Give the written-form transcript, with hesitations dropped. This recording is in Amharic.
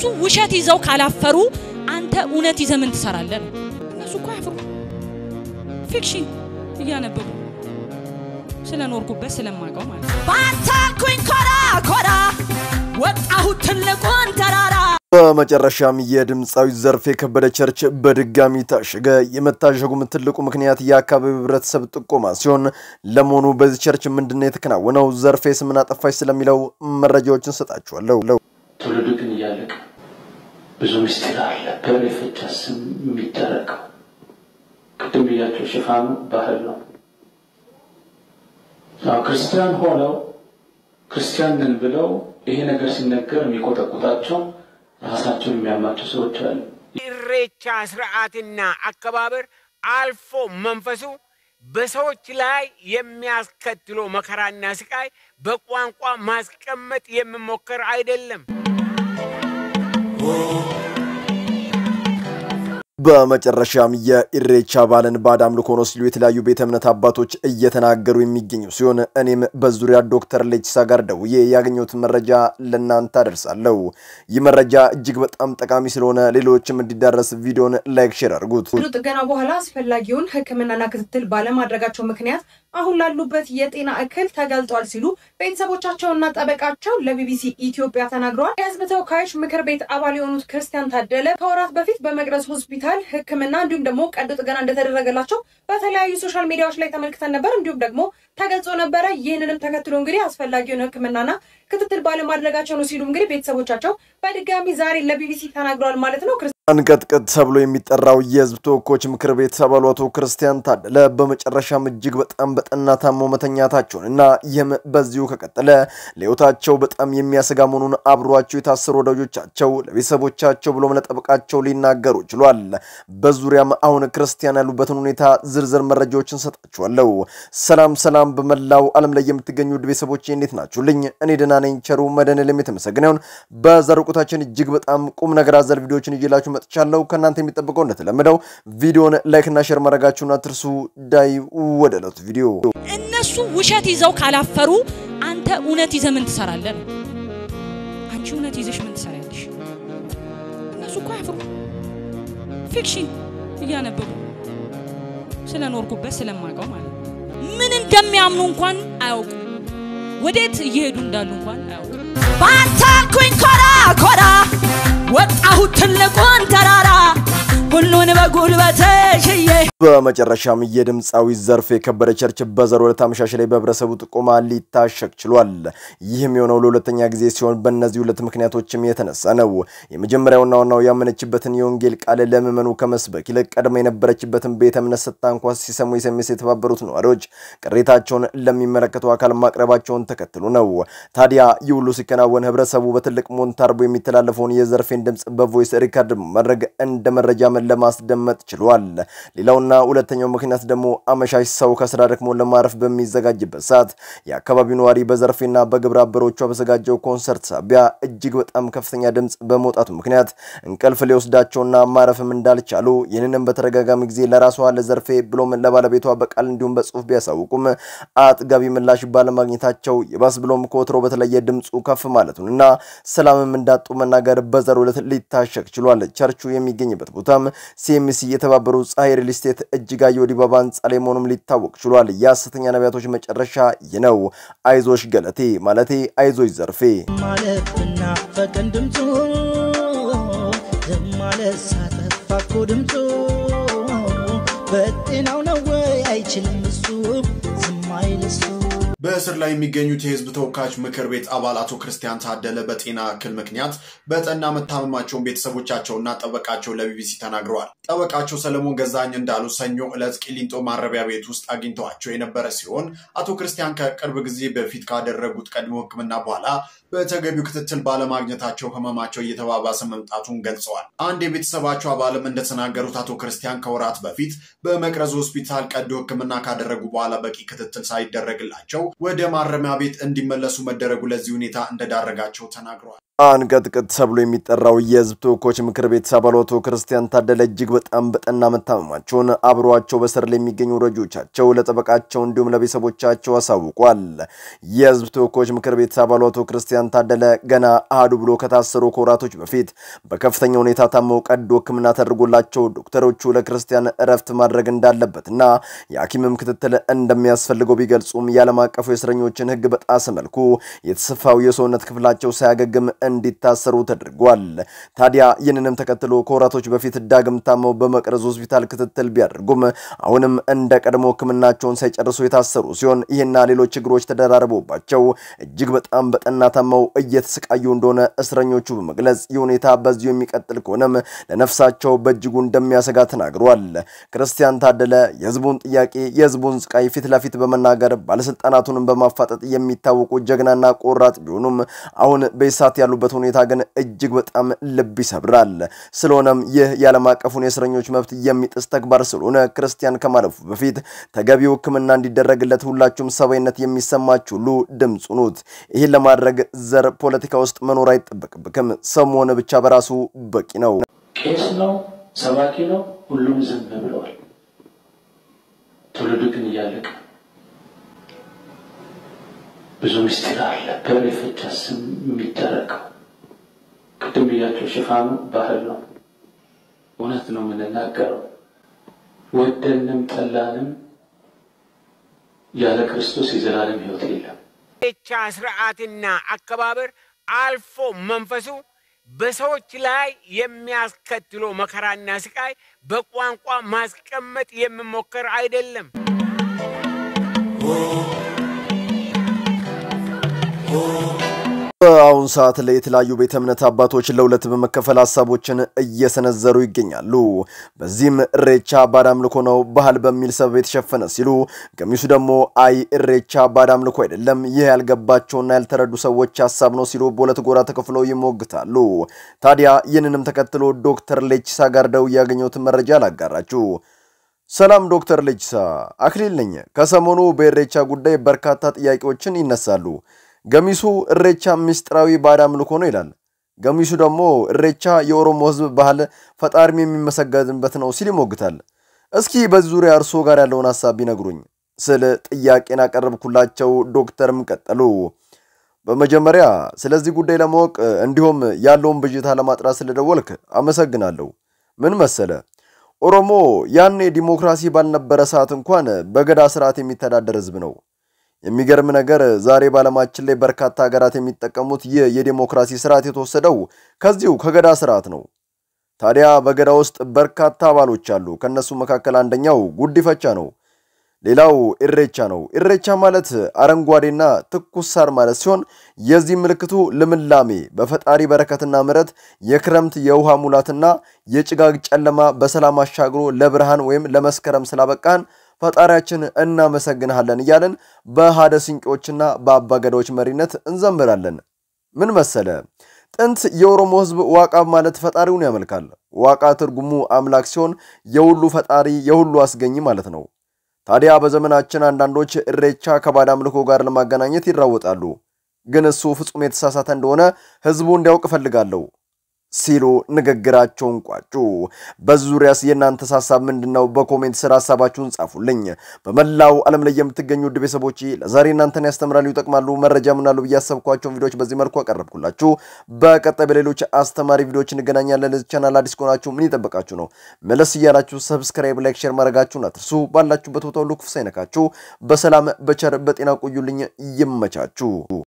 እነሱ ውሸት ይዘው ካላፈሩ አንተ እውነት ይዘህ ምን ትሰራለህ? እነሱ እኮ ያፈሩ ፊክሽን እያነበቡ ስለኖርኩበት ስለማውቀው ማለት ነው። ባታልኩኝ ኮራ ኮራ ወጣሁ ትልቁን ተራራ። በመጨረሻም የድምጻዊ ዘርፌ ከበደ ቸርች በድጋሚ ታሸገ። የመታሸጉም ትልቁ ምክንያት የአካባቢው ህብረተሰብ ጥቆማ ሲሆን ለሞኑ በዚህ ቸርች ምንድነው የተከናወነው? ዘርፌ ስምን አጠፋች ስለሚለው መረጃዎችን ሰጣችኋለሁ። ትውልዱ ግን ያለቀ ብዙ ምስጢር አለ። በለፈቻ ስም የሚደረገው ቅድም ያለው ሽፋኑ ባህል ነው። ክርስቲያን ሆነው ክርስቲያን ነን ብለው ይሄ ነገር ሲነገር የሚቆጠቁጣቸው ራሳቸውን የሚያማቸው ሰዎች አሉ። ኢሬቻ ስርዓትና አከባበር አልፎ መንፈሱ በሰዎች ላይ የሚያስከትለው መከራና ስቃይ በቋንቋ ማስቀመጥ የሚሞከር አይደለም። በመጨረሻም የኢሬቻ ባለን ባድ አምልኮ ነው ሲሉ የተለያዩ ቤተ እምነት አባቶች እየተናገሩ የሚገኙ ሲሆን እኔም በዙሪያ ዶክተር ሌቺሳ ጋር ደውዬ ያገኘሁት መረጃ ለናንተ አደርሳለሁ። ይህ መረጃ እጅግ በጣም ጠቃሚ ስለሆነ ሌሎችም እንዲዳረስ ቪዲዮን ላይክ ሼር አድርጉት። ጥገና በኋላ አስፈላጊውን ህክምናና ክትትል ባለማድረጋቸው ምክንያት አሁን ላሉበት የጤና እክል ተገልጧል ሲሉ ቤተሰቦቻቸውና ጠበቃቸው ለቢቢሲ ኢትዮጵያ ተናግረዋል። የህዝብ ተወካዮች ምክር ቤት አባል የሆኑት ክርስቲያን ታደለ ከወራት በፊት በመቅረዝ ሆስፒታል ህክምና እንዲሁም ደግሞ ቀዶ ጥገና እንደተደረገላቸው በተለያዩ ሶሻል ሚዲያዎች ላይ ተመልክተን ነበር፣ እንዲሁም ደግሞ ተገልጾ ነበር። ይህንንም ተከትሎ እንግዲህ አስፈላጊውን ህክምናና ክትትል ባለማድረጋቸው ነው ሲሉ እንግዲህ ቤተሰቦቻቸው በድጋሚ ዛሬ ለቢቢሲ ተናግረዋል ማለት ነው። አንቀጥቅጥ ተብሎ የሚጠራው የህዝብ ተወካዮች ምክር ቤት አባል አቶ ክርስቲያን ታደለ በመጨረሻም እጅግ በጣም በጠና ታመው መተኛታቸውንና ይህም በዚሁ ከቀጠለ ለህይወታቸው በጣም የሚያሰጋ መሆኑን አብሯቸው የታሰሩ ወዳጆቻቸው ለቤተሰቦቻቸው ብሎም ለጠበቃቸው ሊናገሩ ችሏል። በዙሪያም አሁን ክርስቲያን ያሉበትን ሁኔታ ዝርዝር መረጃዎችን ሰጣችኋለሁ። ሰላም በመላው ዓለም ላይ የምትገኙ ቤተሰቦቼ እንዴት ናችሁልኝ? እኔ ደህና ነኝ። ቸሩ መድኃኔዓለም የተመሰገነው። በዛሬው እጅግ በጣም ቁም ነገር አዘል ቪዲዮዎችን ይዤላችሁ መጥቻለሁ። ከናንተ የሚጠበቀው እንደተለመደው ቪዲዮን ላይክ እና ሼር ማድረጋችሁን አትርሱ። ዳይ ወደ ዕለቱ ቪዲዮ። እነሱ ውሸት ይዘው ካላፈሩ አንተ እውነት ይዘህ ምን ትሰራለህ? አንቺ እውነት ይዘሽ ምን ትሰራለሽ? እነሱ እኮ ያፈሩ ፊክሽን እያነበቡ ስለኖርኩበት ስለማውቀው ማለት ነው። ምን እንደሚያምኑ እንኳን አያውቁ፣ ወዴት እየሄዱ እንዳሉ እንኳን አያውቁ። ባታልኩኝ ኮራ ኮራ ወጣሁ ትልቁን ተራራ ሁሉን በጉልበቴ ሽዬ። በመጨረሻም የድምጻዊ ዘርፌ ከበደ ቸርች በዘሮ ለታምሻሽ ላይ በህብረተሰቡ ጥቆማ ሊታሸግ ችሏል። ይህም የሆነው ለሁለተኛ ጊዜ ሲሆን በእነዚህ ሁለት ምክንያቶችም የተነሳ ነው። የመጀመሪያውና ዋናው ያመነችበትን የወንጌል ቃል ለምእመኑ ከመስበክ ይልቅ ቀድማ የነበረችበትን ቤተ እምነት ስታንኳስ ሲሰሙ የሰሚስ የተባበሩት ነዋሪዎች ቅሬታቸውን ለሚመለከተው አካል ማቅረባቸውን ተከትሎ ነው። ታዲያ ይሁሉ ሲከናወን ህብረተሰቡ በትልቅ ሞንታርቦ የሚተላለፈውን የዘርፌን ድምጽ በቮይስ ሪካርድ ማድረግ እንደ መረጃ ለማስደመጥ ችሏል። ሌላውና ሁለተኛው ምክንያት ደግሞ አመሻሽ ሰው ከስራ ደክሞ ለማረፍ በሚዘጋጅበት ሰዓት የአካባቢው ነዋሪ በዘርፌና በግብረ አበሮቿ በተዘጋጀው ኮንሰርት ሳቢያ እጅግ በጣም ከፍተኛ ድምጽ በመውጣቱ ምክንያት እንቅልፍ ሊወስዳቸውና ማረፍም እንዳልቻሉ ይህንንም በተረጋጋሚ ጊዜ ለራሷ ለዘርፌ ብሎም ለባለቤቷ በቃል እንዲሁም በጽሁፍ ቢያሳውቁም አጥጋቢ ምላሽ ባለማግኘታቸው ይባስ ብሎም ከወትሮ በተለየ ድምጹ ከፍ ማለቱንና ሰላምም እንዳጡ መናገር በዘሮ ሊታሸግ ችሏል። ቸርቹ የሚገኝበት ቦታም ሲኤምሲ የተባበሩ ፀሐይ ሪል ስቴት እጅጋየሁ ዲባባ ህንጻ ላይ መሆኑም ሊታወቅ ችሏል። የሐሰተኛ ነቢያቶች መጨረሻ ይነው። አይዞሽ ገለቴ ማለቴ አይዞሽ ዘርፌ ማለፍና ፈቀን ድምጹ ማለት ሳተፋኩ ድምጹ በጤናው ነው ወይ አይችልም እሱ ዝማይልሱ። በእስር ላይ የሚገኙት የህዝብ ተወካዮች ምክር ቤት አባል አቶ ክርስቲያን ታደለ በጤና እክል ምክንያት በጠና መታመማቸውን ቤተሰቦቻቸውና ጠበቃቸው ለቢቢሲ ተናግረዋል። ጠበቃቸው ሰለሞን ገዛኝ እንዳሉ ሰኞ ዕለት ቂሊንጦ ማረቢያ ቤት ውስጥ አግኝተዋቸው የነበረ ሲሆን አቶ ክርስቲያን ከቅርብ ጊዜ በፊት ካደረጉት ቀድሞ ህክምና በኋላ በተገቢው ክትትል ባለማግኘታቸው ህመማቸው እየተባባሰ መምጣቱን ገልጸዋል። አንድ የቤተሰባቸው አባልም እንደተናገሩት አቶ ክርስቲያን ከወራት በፊት በመቅረዝ ሆስፒታል ቀዶ ህክምና ካደረጉ በኋላ በቂ ክትትል ሳይደረግላቸው ወደ ማረሚያ ቤት እንዲመለሱ መደረጉ ለዚህ ሁኔታ እንደዳረጋቸው ተናግረዋል። አንቀጥቅጥ ተብሎ የሚጠራው የህዝብ ተወካዮች ምክር ቤት አባል አቶ ክርስቲያን ታደለ እጅግ በጣም በጠና መታመማቸውን አብሯቸው በስር ላይ የሚገኙ ወዳጆቻቸው ለጠበቃቸው እንዲሁም ለቤተሰቦቻቸው አሳውቋል። የህዝብ ተወካዮች ምክር ቤት አባል አቶ ክርስቲያን ታደለ ገና አሃዱ ብሎ ከታሰሩ ከወራቶች በፊት በከፍተኛ ሁኔታ ታመው ቀዶ ሕክምና ተደርጎላቸው ዶክተሮቹ ለክርስቲያን እረፍት ማድረግ እንዳለበትና የሐኪምም ክትትል እንደሚያስፈልገው ቢገልጹም ያለም አቀፉ የእስረኞችን ህግ በጣሰ መልኩ የተሰፋው የሰውነት ክፍላቸው ሳያገግም እንዲታሰሩ ተደርጓል። ታዲያ ይህንንም ተከትሎ ከወራቶች በፊት ዳግም ታመው በመቅረዝ ሆስፒታል ክትትል ቢያደርጉም አሁንም እንደ ቀድሞ ሕክምናቸውን ሳይጨርሱ የታሰሩ ሲሆን ይሄና ሌሎች ችግሮች ተደራርበውባቸው እጅግ በጣም በጠና ታመው እየተሰቃዩ እንደሆነ እስረኞቹ በመግለጽ የሁኔታ በዚሁ የሚቀጥል ከሆነም ለነፍሳቸው በእጅጉ እንደሚያሰጋ ተናግሯል። ክርስቲያን ታደለ የህዝቡን ጥያቄ የህዝቡን ስቃይ ፊት ለፊት በመናገር ባለስልጣናቱን በማፋጠጥ የሚታወቁ ጀግናና ቆራጥ ቢሆኑም አሁን በኢሳት ያሉበት ሁኔታ ግን እጅግ በጣም ልብ ይሰብራል። ስለሆነም ይህ ያለም አቀፉን የእስረኞች መብት የሚጥስ ተግባር ስለሆነ ክርስቲያን ከማለፉ በፊት ተገቢው ሕክምና እንዲደረግለት ሁላችሁም ሰባይነት የሚሰማችሁ ሁሉ ድምጽ ሁኑት። ይሄን ለማድረግ ዘር ፖለቲካ ውስጥ መኖር አይጠበቅብክም። ሰው መሆን ብቻ በራሱ በቂ ነው። ቄስ ነው፣ ሰባኪ ነው፣ ሁሉም ዝም ብለዋል። ትውልዱ ግን እያለቀ ብዙ ምስጢር አለ በሬፈቻ ስም የሚደረገው። ቅድም ብያቸው ሽፋኑ ባህል ነው። እውነት ነው የምንናገረው። ወደንም ጠላንም ያለ ክርስቶስ የዘላለም ሕይወት የለም። ኢሬቻ ስርዓትና አከባበር አልፎ መንፈሱ በሰዎች ላይ የሚያስከትለው መከራና ስቃይ በቋንቋ ማስቀመጥ የሚሞከር አይደለም። አሁን ሰዓት ላይ የተለያዩ ቤተ እምነት አባቶች ለሁለት በመከፈል ሐሳቦችን እየሰነዘሩ ይገኛሉ። በዚህም ኢሬቻ ባዕድ አምልኮ ነው ባህል በሚል ሰበብ የተሸፈነ ሲሉ፣ ገሚሱ ደግሞ አይ ኢሬቻ ባዕድ አምልኮ አይደለም ይህ ያልገባቸውና ያልተረዱ ሰዎች ሐሳብ ነው ሲሉ በሁለት ጎራ ተከፍለው ይሞግታሉ። ታዲያ ይህንንም ተከትሎ ዶክተር ሌቺሳ ጋር ደውዬ ያገኘሁትን መረጃ ላጋራችሁ። ሰላም ዶክተር ሌቺሳ፣ አክሊል ነኝ። ከሰሞኑ በኢሬቻ ጉዳይ በርካታ ጥያቄዎችን ይነሳሉ። ገሚሱ ኢሬቻ ምስጢራዊ ባዕድ አምልኮ ነው ይላል። ገሚሱ ደግሞ ኢሬቻ የኦሮሞ ህዝብ ባህል ፈጣሪም የሚመሰገንበት ነው ሲል ይሞግታል። እስኪ በዚህ ዙሪያ እርሶ ጋር ያለውን ሐሳብ ቢነግሩኝ ስለ ጥያቄን አቀረብኩላቸው። ዶክተርም ቀጠሉ። በመጀመሪያ ስለዚህ ጉዳይ ለማወቅ እንዲሁም ያለውን ብዥታ ለማጥራት ስለደወልክ አመሰግናለሁ። ምን መሰለ፣ ኦሮሞ ያኔ ዲሞክራሲ ባልነበረ ሰዓት እንኳን በገዳ ስርዓት የሚተዳደር ህዝብ ነው። የሚገርም ነገር ዛሬ ባለማችን ላይ በርካታ ሀገራት የሚጠቀሙት ይህ የዲሞክራሲ ስርዓት የተወሰደው ከዚሁ ከገዳ ስርዓት ነው። ታዲያ በገዳ ውስጥ በርካታ አባሎች አሉ። ከነሱ መካከል አንደኛው ጉዲፈቻ ነው። ሌላው ኢሬቻ ነው። ኢሬቻ ማለት አረንጓዴና ትኩስ ሳር ማለት ሲሆን የዚህ ምልክቱ ልምላሜ በፈጣሪ በረከትና ምሕረት የክረምት የውሃ ሙላትና የጭጋግ ጨለማ በሰላም አሻግሮ ለብርሃን ወይም ለመስከረም ስላበቃን ፈጣሪያችን እናመሰግናለን እያለን በሃደ ሲንቄዎችና በአባገዳዎች መሪነት እንዘምራለን። ምን መሰለ፣ ጥንት የኦሮሞ ህዝብ ዋቃ ማለት ፈጣሪውን ያመልካል። ዋቃ ትርጉሙ አምላክ ሲሆን የሁሉ ፈጣሪ የሁሉ አስገኝ ማለት ነው። ታዲያ በዘመናችን አንዳንዶች ኢሬቻ ከባዕድ አምልኮ ጋር ለማገናኘት ይራወጣሉ። ግን እሱ ፍጹም የተሳሳተ እንደሆነ ህዝቡ እንዲያውቅ ፈልጋለሁ ሲሉ ንግግራቸውን ቋጩ። በዙሪያስ የናንተ ሐሳብ ምንድነው? በኮሜንት ስር ሐሳባችሁን ጻፉልኝ። በመላው ዓለም ላይ የምትገኙ ውድ ቤተሰቦቼ ለዛሬ እናንተን ያስተምራሉ፣ ይጠቅማሉ፣ መረጃ ምናሉ በያሰብኳቸው ቪዲዮዎች በዚህ መልኩ አቀረብኩላችሁ። በቀጣይ በሌሎች አስተማሪ ቪዲዮዎች እንገናኛለን። ለዚህ ቻናል አዲስ ከሆናችሁ ምን ይጠበቃችሁ ነው? መለስ እያላችሁ ሰብስክራይብ፣ ላይክ፣ ሼር ማድረጋችሁን አትርሱ። ባላችሁበት ቦታ ሁሉ ክፉ ሳይነካችሁ በሰላም በቸር በጤና ቆዩልኝ። ይመቻችሁ።